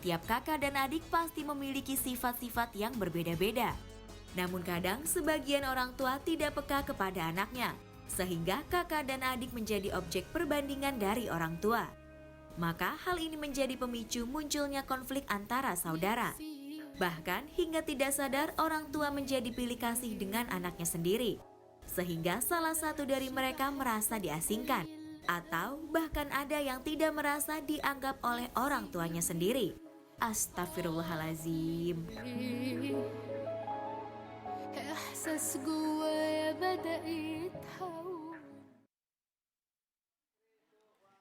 Setiap kakak dan adik pasti memiliki sifat-sifat yang berbeda-beda. Namun kadang sebagian orang tua tidak peka kepada anaknya, sehingga kakak dan adik menjadi objek perbandingan dari orang tua. Maka hal ini menjadi pemicu munculnya konflik antara saudara. Bahkan hingga tidak sadar orang tua menjadi pilih kasih dengan anaknya sendiri. Sehingga salah satu dari mereka merasa diasingkan. Atau bahkan ada yang tidak merasa dianggap oleh orang tuanya sendiri. Astaghfirullahalazim. إحساس جوايا بدأ يتهون.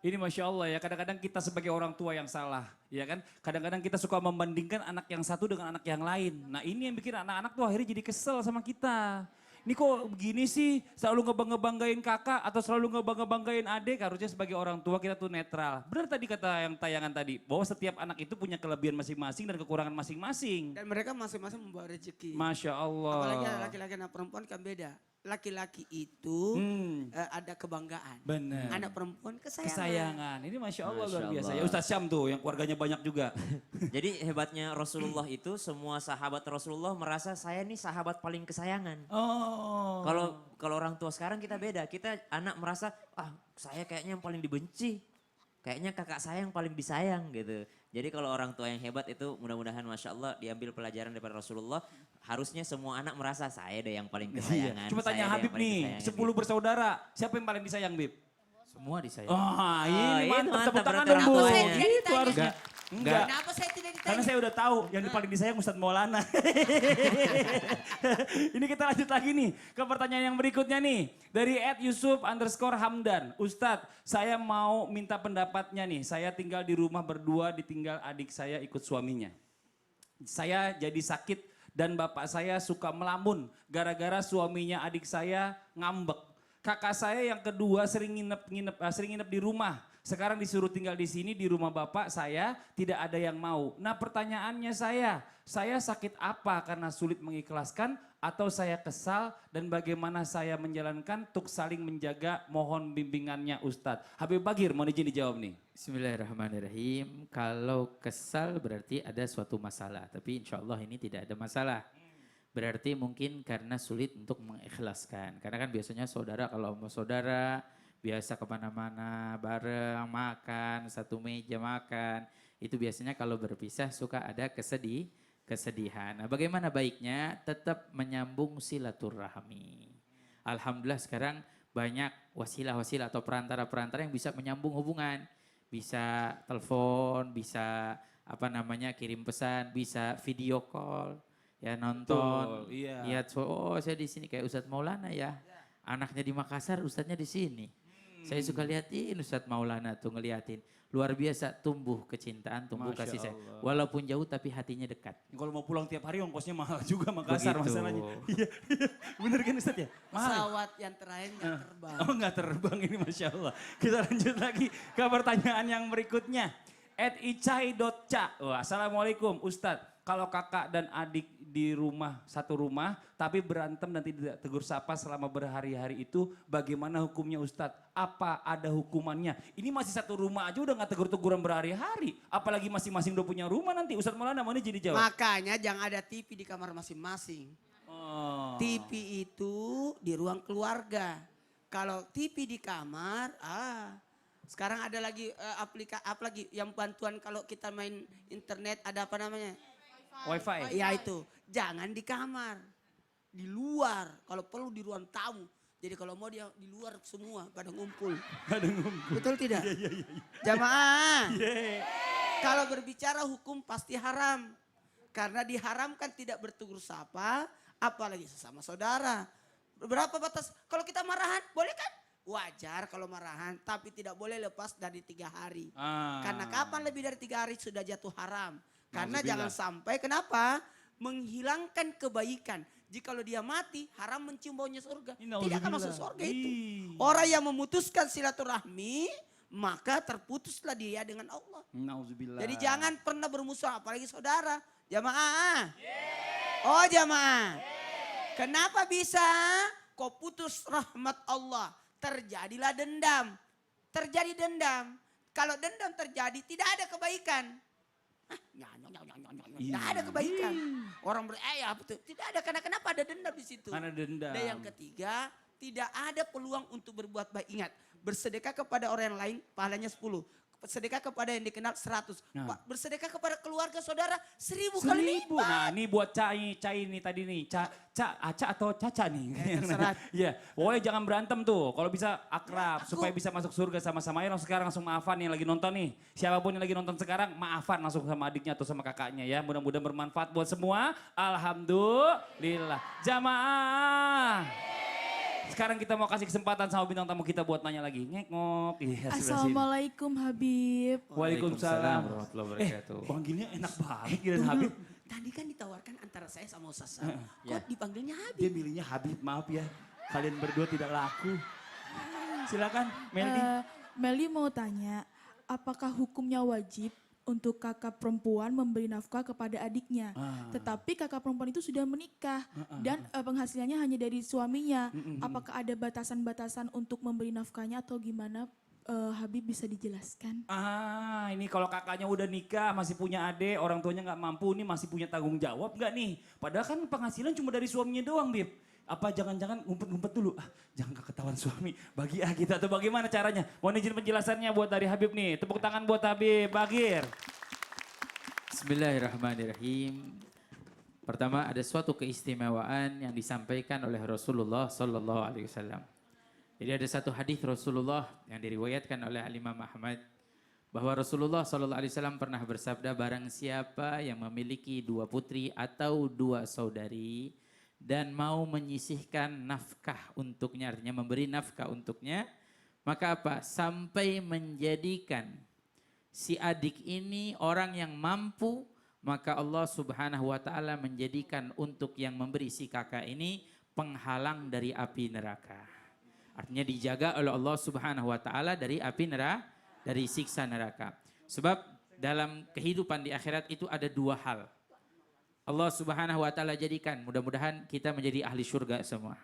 Ini Masya Allah ya, kadang-kadang kita sebagai orang tua yang salah, ya kan? Kadang-kadang kita suka membandingkan anak yang satu dengan anak yang lain. Nah ini yang bikin anak-anak tuh akhirnya jadi kesel sama kita. Ini kok begini sih, selalu ngebanggain kakak atau selalu ngebanggain adik, harusnya sebagai orang tua kita tuh netral. Benar tadi kata yang tayangan tadi, bahwa setiap anak itu punya kelebihan masing-masing dan kekurangan masing-masing. Dan mereka masing-masing membawa rezeki. Masya Allah. Apalagi laki-laki dan perempuan kan beda. Laki-laki itu ada kebanggaan. Benar. Anak perempuan kesayangan. Kesayangan, ini Masya Allah Masya luar biasa. Allah. Ya Ustaz Syam tuh yang keluarganya banyak juga. Jadi hebatnya Rasulullah itu semua sahabat Rasulullah merasa saya nih sahabat paling kesayangan. Oh. Kalau orang tua sekarang kita beda. Kita anak merasa saya kayaknya yang paling dibenci. Kayaknya kakak saya yang paling disayang gitu. Jadi kalau orang tua yang hebat itu mudah-mudahan Masya Allah diambil pelajaran daripada Rasulullah. Harusnya semua anak merasa saya deh yang paling kesayangan. Coba tanya saya deh Habib yang paling nih, kesayangan 10 bersaudara, siapa yang paling disayang Bib? Semua disayang. Oh, ini ini mantap, mantap, tepuk tangan berarti dong orang Bu. tuanya. Itu harusnya. Enggak, Kenapa saya tidak ditanya? karena saya udah tahu yang paling disayang Ustadz Maulana. Ini kita lanjut lagi nih ke pertanyaan yang berikutnya nih. Dari @Yusuf_Hamdan. Ustadz, saya mau minta pendapatnya nih. Saya tinggal di rumah berdua, ditinggal adik saya ikut suaminya. Saya jadi sakit dan bapak saya suka melamun gara-gara suaminya adik saya ngambek. Kakak saya yang kedua sering nginep di rumah. Sekarang disuruh tinggal di sini di rumah bapak saya, tidak ada yang mau. Nah pertanyaannya saya sakit apa karena sulit mengikhlaskan atau saya kesal dan bagaimana saya menjalankan untuk saling menjaga, mohon bimbingannya Ustadz. Habib Bagir mau izin dijawab nih. Bismillahirrahmanirrahim. Kalau kesal berarti ada suatu masalah. Tapi insya Allah ini tidak ada masalah. Berarti mungkin karena sulit untuk mengikhlaskan. Karena kan biasanya saudara kalau mau saudara biasa kemana-mana bareng makan, satu meja makan. Itu biasanya kalau berpisah suka ada kesedihan. Nah bagaimana baiknya tetap menyambung silaturahmi. Alhamdulillah sekarang banyak wasilah-wasilah atau perantara-perantara yang bisa menyambung hubungan. Bisa telepon, bisa kirim pesan, bisa video call. Ya nonton, Betul, iya. lihat saya di sini kayak Ustadz Maulana ya. Anaknya di Makassar, Ustadznya di sini. Saya suka liatin Ustadz Maulana tuh ngeliatin. Luar biasa tumbuh kecintaan, tumbuh Masya kasih sayang. Allah. Walaupun jauh tapi hatinya dekat. Kalau mau pulang tiap hari ongkosnya mahal juga Makassar Begitu. masalahnya. Iya, bener kan Ustadz ya? Mahal. Pesawat yang terakhir nggak terbang. Oh nggak terbang ini Masya Allah. Kita lanjut lagi ke pertanyaan yang berikutnya. @icai.ca. Assalamualaikum Ustadz. Kalau kakak dan adik di satu rumah tapi berantem dan tidak tegur sapa selama berhari-hari itu bagaimana hukumnya Ustadz? Apa ada hukumannya? Ini masih satu rumah aja udah gak tegur-teguran berhari-hari. Apalagi masing-masing udah punya rumah nanti. Ustadz Maulana mau ini jadi jawab. Makanya jangan ada TV di kamar masing-masing. Oh. TV itu di ruang keluarga. Kalau TV di kamar, sekarang ada lagi apalagi yang bantuan kalau kita main internet ada apa namanya? Wifi. Ya itu, jangan di kamar, di luar. Kalau perlu di ruang tamu. Jadi kalau mau dia di luar semua pada ngumpul. Ada ngumpul. Betul tidak? Iya. Jamaah. Kalau berbicara hukum pasti haram. Karena diharamkan tidak bertegur sapa, apalagi sesama saudara. Berapa batas? Kalau kita marahan, boleh kan? Wajar kalau marahan, tapi tidak boleh lepas dari 3 hari. Karena kapan lebih dari 3 hari sudah jatuh haram. Karena jangan sampai kenapa? Menghilangkan kebaikan. Jikalau dia mati, haram mencium baunya surga. Tidak akan masuk surga itu. Orang yang memutuskan silaturahmi, maka terputuslah dia dengan Allah. Nauzubillah. Jadi jangan pernah bermusuhan, apalagi saudara. Jamaah. Oh jamaah. Kenapa bisa kau putus rahmat Allah? Terjadilah dendam. Terjadi dendam. Kalau dendam terjadi tidak ada kebaikan. Nggak ada kebaikan. Orang ya betul. Tidak ada, karena kenapa ada dendam di situ. Karena dendam. Dan yang ketiga, tidak ada peluang untuk berbuat baik. Ingat, bersedekah kepada orang yang lain pahalanya 10. Sedekah kepada yang dikenal 100. Nah. Pak, bersedekah kepada keluarga saudara 1000 kali 1000. lipat. Nah, ini buat Cai nih tadi nih. Aca atau Caca nih. Terserah. Iya, pokoknya jangan berantem tuh. Kalau bisa akrab supaya bisa masuk surga sama-sama. Ayo sekarang langsung maafan yang lagi nonton nih. Siapapun yang lagi nonton sekarang, maafan langsung sama adiknya atau sama kakaknya ya. Mudah-mudahan bermanfaat buat semua. Alhamdulillah. Jamaah. Sekarang kita mau kasih kesempatan sama bintang tamu kita buat nanya lagi. Ngekngok. Iya, sebelah sini. Assalamualaikum Habib. Waalaikumsalam. warahmatullahi wabarakatuh. Panggilnya enak banget giliran Habib. Tadi kan ditawarkan antara saya sama Ustaz Sam. Ya. Kok dipanggilnya Habib? Dia milihnya Habib, maaf ya. Kalian berdua tidak laku. Silakan, Meldi. Meli mau tanya, apakah hukumnya wajib untuk kakak perempuan memberi nafkah kepada adiknya? Tetapi kakak perempuan itu sudah menikah dan penghasilannya hanya dari suaminya. Apakah ada batasan-batasan untuk memberi nafkahnya atau gimana? Habib bisa dijelaskan? Ini kalau kakaknya udah nikah, masih punya adik, orang tuanya nggak mampu, ini masih punya tanggung jawab nggak nih? Padahal kan penghasilan cuma dari suaminya doang, Bib. Apa jangan-jangan ngumpet-ngumpet dulu? Jangan ketahuan suami, bagi kita atau bagaimana caranya? Mohon izin penjelasannya buat dari Habib nih. Tepuk tangan buat Habib, Bagir. Bismillahirrahmanirrahim. Pertama ada suatu keistimewaan yang disampaikan oleh Rasulullah Sallallahu Alaihi Wasallam. Jadi ada satu hadis Rasulullah yang diriwayatkan oleh Imam Ahmad bahwa Rasulullah Sallallahu Alaihi Wasallam pernah bersabda, barang siapa yang memiliki 2 putri atau 2 saudari dan mau menyisihkan nafkah untuknya, artinya memberi nafkah untuknya, maka apa? Sampai menjadikan si adik ini orang yang mampu, maka Allah Subhanahu wa taala menjadikan untuk yang memberi si kakak ini penghalang dari api neraka. Artinya dijaga oleh Allah Subhanahu wa taala dari api neraka, dari siksa neraka. Sebab dalam kehidupan di akhirat itu ada 2 hal. Allah Subhanahu wa taala jadikan, mudah-mudahan kita menjadi ahli surga semua.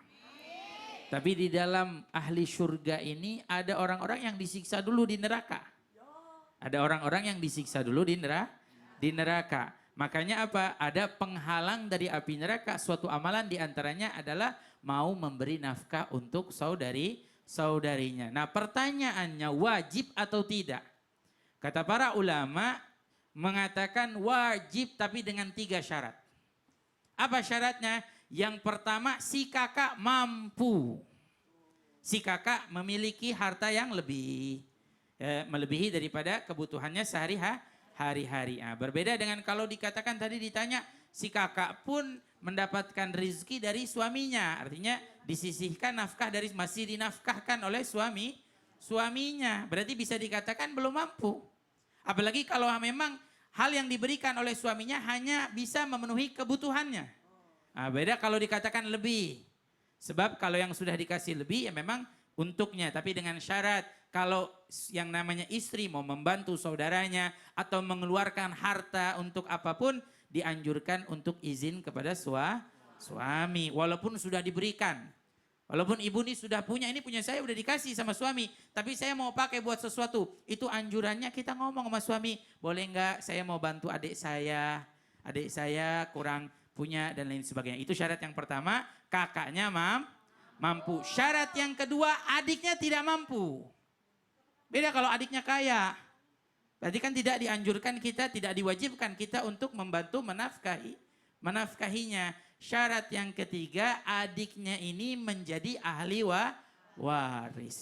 Tapi di dalam ahli surga ini ada orang-orang yang disiksa dulu di neraka. Ada orang-orang yang disiksa dulu di neraka. Makanya apa? Ada penghalang dari api neraka. Suatu amalan diantaranya adalah mau memberi nafkah untuk saudarinya. Nah, pertanyaannya wajib atau tidak? Kata para ulama mengatakan wajib tapi dengan 3 syarat. Apa syaratnya? Yang pertama, si kakak mampu. Si kakak memiliki harta yang melebihi daripada kebutuhannya sehari-hari. Nah, berbeda dengan kalau dikatakan tadi ditanya, si kakak pun mendapatkan rezeki dari suaminya. Artinya disisihkan nafkah masih dinafkahkan oleh suaminya. Berarti bisa dikatakan belum mampu. Apalagi kalau memang hal yang diberikan oleh suaminya hanya bisa memenuhi kebutuhannya. Nah, beda kalau dikatakan lebih. Sebab kalau yang sudah dikasih lebih ya memang untuknya. Tapi dengan syarat kalau yang namanya istri mau membantu saudaranya atau mengeluarkan harta untuk apapun, dianjurkan untuk izin kepada suami. Walaupun sudah diberikan. Walaupun ibu ini sudah punya, ini punya saya udah dikasih sama suami. Tapi saya mau pakai buat sesuatu. Itu anjurannya kita ngomong sama suami. Boleh enggak saya mau bantu adik saya. Adik saya kurang punya dan lain sebagainya. Itu syarat yang pertama, kakaknya mampu. Syarat yang kedua, adiknya tidak mampu. Beda kalau adiknya kaya. Berarti kan tidak dianjurkan kita, tidak diwajibkan kita untuk membantu menafkahinya. Syarat yang ketiga, adiknya ini menjadi ahli waris.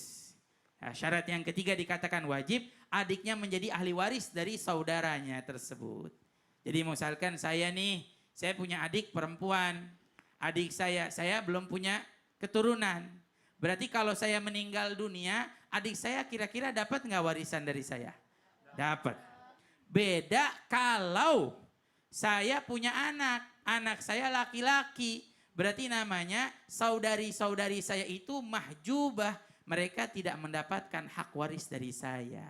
Nah, syarat yang ketiga dikatakan wajib, adiknya menjadi ahli waris dari saudaranya tersebut. Jadi misalkan saya punya adik perempuan. Adik saya belum punya keturunan. Berarti kalau saya meninggal dunia, adik saya kira-kira dapat nggak warisan dari saya? Dapat. Beda kalau saya punya anak saya laki-laki. Berarti namanya saudari-saudari saya itu mahjubah. Mereka tidak mendapatkan hak waris dari saya.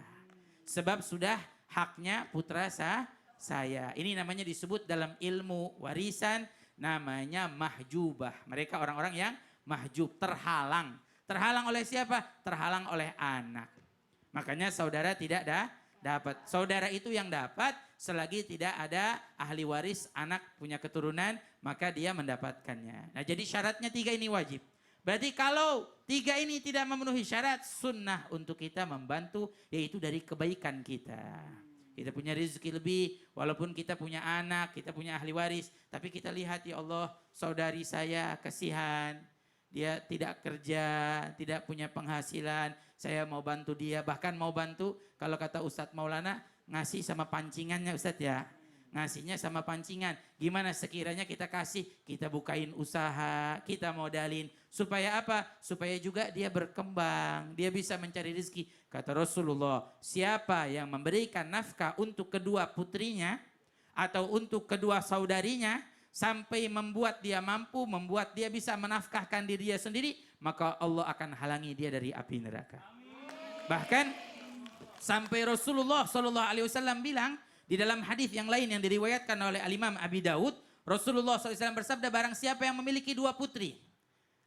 Sebab sudah haknya putra saya. Ini namanya disebut dalam ilmu warisan, namanya mahjubah. Mereka orang-orang yang mahjub, terhalang. Terhalang oleh siapa? Terhalang oleh anak. Makanya saudara tidak dapat. Saudara itu yang dapat selagi tidak ada ahli waris anak punya keturunan maka dia mendapatkannya. Nah jadi syaratnya 3 ini wajib. Berarti kalau 3 ini tidak memenuhi syarat, sunnah untuk kita membantu yaitu dari kebaikan kita. Kita punya rezeki lebih, walaupun kita punya anak, kita punya ahli waris. Tapi kita lihat ya Allah, saudari saya kasihan. Dia tidak kerja, tidak punya penghasilan. Saya mau bantu dia, bahkan mau bantu kalau kata Ustadz Maulana, ngasih sama pancingannya Ustadz ya. Ngasihnya sama pancingan. Gimana sekiranya kita kasih, kita bukain usaha, kita modalin. Supaya apa? Supaya juga dia berkembang, dia bisa mencari rezeki. Kata Rasulullah, siapa yang memberikan nafkah untuk kedua putrinya atau untuk kedua saudarinya sampai membuat dia mampu, membuat dia bisa menafkahkan diri dia sendiri, maka Allah akan halangi dia dari api neraka. Bahkan sampai Rasulullah SAW bilang di dalam hadis yang lain yang diriwayatkan oleh Al-Imam Abi Daud, Rasulullah SAW bersabda, barang siapa yang memiliki 2 putri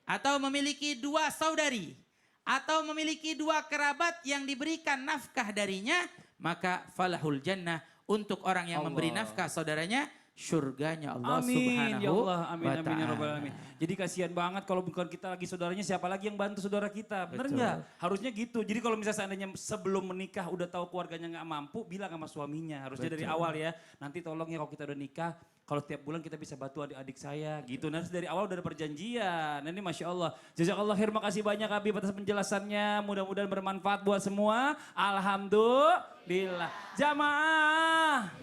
atau memiliki 2 saudari atau memiliki 2 kerabat yang diberikan nafkah darinya, maka falahul jannah, untuk orang yang memberi nafkah saudaranya, surganya Allah Amin, ya Subhanahu Allah, amin, wa amin, ya Rabbal ta'ala. alamin. Jadi kasihan banget kalau bukan kita lagi saudaranya, siapa lagi yang bantu saudara kita, bener Betul. nggak? Harusnya gitu. Jadi kalau misalnya seandainya sebelum menikah udah tahu keluarganya nggak mampu, bilang sama suaminya. Harusnya dari awal ya. Nanti tolong ya kalau kita udah nikah, kalau tiap bulan kita bisa bantu adik-adik saya gitu. Nanti dari awal udah ada perjanjian. Nah, ini Masya Allah. Jazakallah khair, makasih banyak Habib atas penjelasannya. Mudah-mudahan bermanfaat buat semua. Alhamdulillah. Jamaah.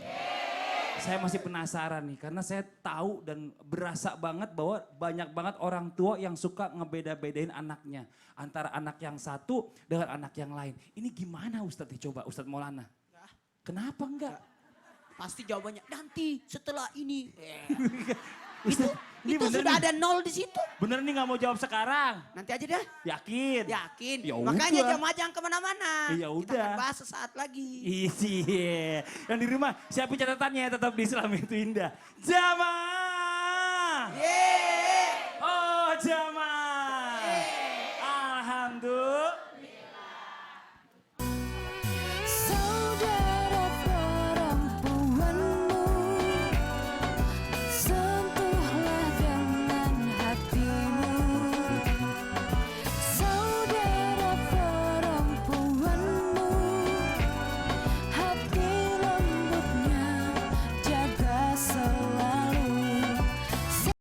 Saya masih penasaran nih, karena saya tahu dan berasa banget bahwa banyak banget orang tua yang suka ngebeda-bedain anaknya. Antara anak yang satu dengan anak yang lain. Ini gimana Ustadz? Coba Ustadz Maulana. Kenapa enggak? Pasti jawabannya nanti setelah ini. Ini Itu bener sudah nih. ada 0 di situ. Bener nih nggak mau jawab sekarang? Nanti aja dah. Yakin? Yakin. Ya Makanya udah. jamaah jangan kemana-mana. Ya Kita udah. akan bahas sesaat lagi. Iya. Yang di rumah siapin catatannya, tetap di Islam itu indah. Jamaah. Yeay. Oh jamaah.